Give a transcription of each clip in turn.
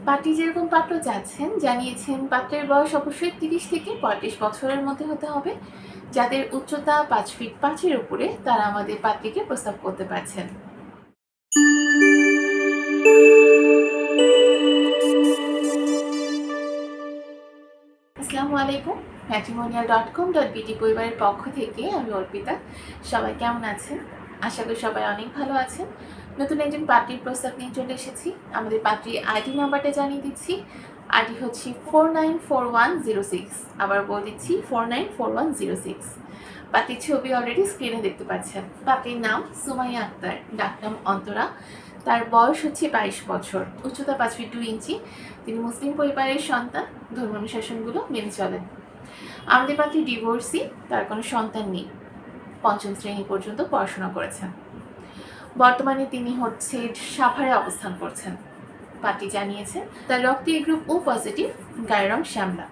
পাত্রী যেরকম পাত্র চাচ্ছেন জানিয়েছেন পাত্রের বয়স অবশ্যই ৩০ থেকে ৩৫ বছরের মধ্যে হতে হবে। যাদের উচ্চতা ৫ ফিট ৫-এর উপরে তারা আমাদের পাত্রীকে প্রস্তাব করতে পারছেন। আসসালামু আলাইকুম। matrimonial.com.bt পরিবারের পক্ষ থেকে আমি অর্পিতা। সবাই কেমন আছেন? আশা করি সবাই অনেক ভালো আছেন। নতুন একজন পাত্রীর প্রস্তাব নিয়ে চলে এসেছি। আমাদের পাত্রীর আইডি নাম্বারটা জানিয়ে দিচ্ছি। আইডি হচ্ছে 494106। আবার বলে দিচ্ছি 494106। পাত্রীর ছবি অলরেডি স্ক্রিনে দেখতে পাচ্ছেন। পাত্রীর নাম সুমাইয়া আক্তার, ডাকনাম অন্তরা। তার বয়স হচ্ছে 22 বছর, উচ্চতা 5 ফিট 2 ইঞ্চি। তিনি মুসলিম পরিবারের সন্তান, ধর্মানুশাসনগুলো মেনে চলেন। আমাদের পাত্রী ডিভোর্সি, তার কোনো সন্তান নেই। 5ম শ্রেণী পর্যন্ত পড়াশোনা করেছেন। বর্তমানে তিনি সাভারে অবস্থান করছেন। পাত্রী জানিয়েছেন তার রক্তের গ্রুপ ও পজিটিভ, গায়ের রং শ্যামলা।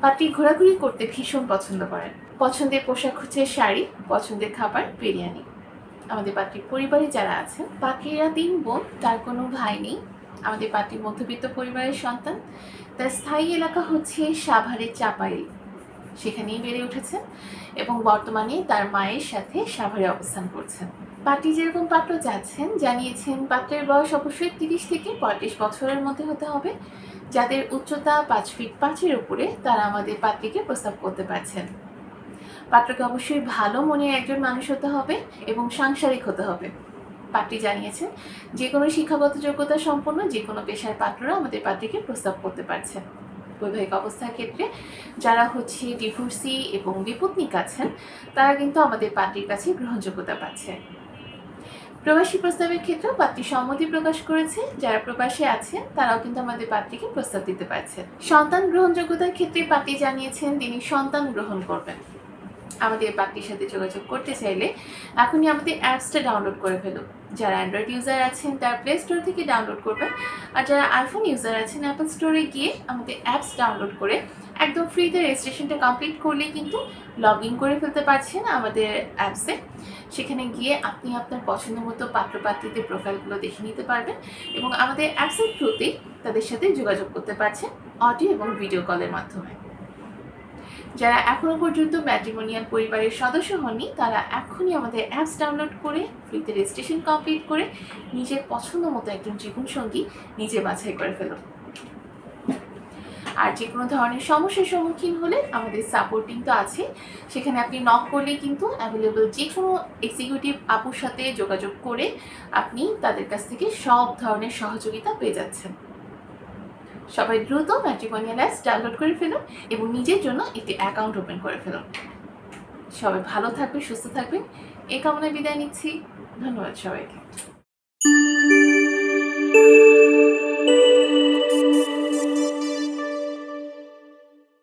পাত্রী ঘোরাঘুরি করতে ভীষণ পছন্দ করেন। পছন্দের পোশাক হচ্ছে শাড়ি, পছন্দের খাবার বিরিয়ানি। আমাদের পাত্রীর পরিবারে যারা আছেন, পাত্রীরা 3 বোন, তার কোনো ভাই নেই। আমাদের পাত্রী মধ্যবিত্ত পরিবারের সন্তান। তার স্থায়ী এলাকা হচ্ছে সাভারের চাপাইল, সেখানেই বেড়ে উঠেছেন এবং বর্তমানে তার মায়ের সাথে সাভারে অবস্থান করছেন। পাত্রী যেরকম পাত্র চাচ্ছেন জানিয়েছেন পাত্রের বয়স অবশ্যই 30 থেকে 35 বছরের মধ্যে হতে হবে। যাদের উচ্চতা 5 ফিট 5-এর উপরে তারা আমাদের পাত্রীকে প্রস্তাব করতে পারছেন। পাত্রকে অবশ্যই ভালো মনের একজন মানুষ হতে হবে এবং সাংসারিক হতে হবে। পাত্রী জানিয়েছেন যে কোনো শিক্ষাগত যোগ্যতা সম্পন্ন যে কোনো পেশার পাত্ররা আমাদের পাত্রীকে প্রস্তাব করতে পারছেন। বৈবাহিক অবস্থার ক্ষেত্রে যারা ডিভোর্সি এবং বিপত্নিক আছেন তারা কিন্তু আমাদের পাত্রীর কাছে গ্রহণযোগ্যতা পাচ্ছে। প্রবাসী প্রস্তাবের ক্ষেত্রেও পাত্রী সম্মতি প্রকাশ করেছে। যারা প্রবাসে আছেন তারাও কিন্তু আমাদের পাত্রীকে প্রস্তাব দিতে পারছেন। সন্তান গ্রহণযোগ্যতার ক্ষেত্রে পাত্রী জানিয়েছেন তিনি সন্তান গ্রহণ করবেন। আমাদের পাত্রীর সাথে যোগাযোগ করতে চাইলে এখনই আমাদের অ্যাপসটা ডাউনলোড করে ফেলুন। যারা অ্যান্ড্রয়েড ইউজার আছেন তারা প্লে স্টোর থেকে ডাউনলোড করবেন, আর যারা আইফোন ইউজার আছেন অ্যাপল স্টোরে গিয়ে আমাদের অ্যাপস ডাউনলোড করে একদম ফ্রিতে রেজিস্ট্রেশনটা কমপ্লিট করলেই কিন্তু লগ ইন করে ফেলতে পারছেন আমাদের অ্যাপসে। সেখানে গিয়ে আপনি আপনার পছন্দ মতো পাত্রপাত্রীদের প্রোফাইলগুলো দেখে নিতে পারবেন এবং আমাদের অ্যাপসের থ্রুতেই তাদের সাথে যোগাযোগ করতে পারছেন অডিও এবং ভিডিও কলের মাধ্যমে। যারা এখনো পর্যন্ত ম্যাট্রিমোনিয়াল পরিবারের সদস্য হননি তারা এখনই আমাদের অ্যাপস ডাউনলোড করে ফ্রিতে রেজিস্ট্রেশন কমপ্লিট করে নিজের পছন্দ মতো একজন জীবনসঙ্গী নিজে বাছাই করে ফেলুন। আর যে কোনো ধরনের সমস্যার সম্মুখীন হলে আমাদের সাপোর্টিং তো আছে, সেখানে আপনি নক করলেই কিন্তু অ্যাভেলেবল যে কোনো এক্সিকিউটিভ আপুর সাথে যোগাযোগ করে আপনি তাদের কাছ থেকে সব ধরনের সহযোগিতা পেয়ে যাচ্ছেন। সবাই দ্রুত ম্যাট্রিমোনিয়াল অ্যাপস ডাউনলোড করে ফেলুন এবং নিজের জন্য একটি অ্যাকাউন্ট ওপেন করে ফেলুন। সবাই ভালো থাকবেন, সুস্থ থাকবেন এই কামনায় বিদায় নিচ্ছি। ধন্যবাদ সবাইকে।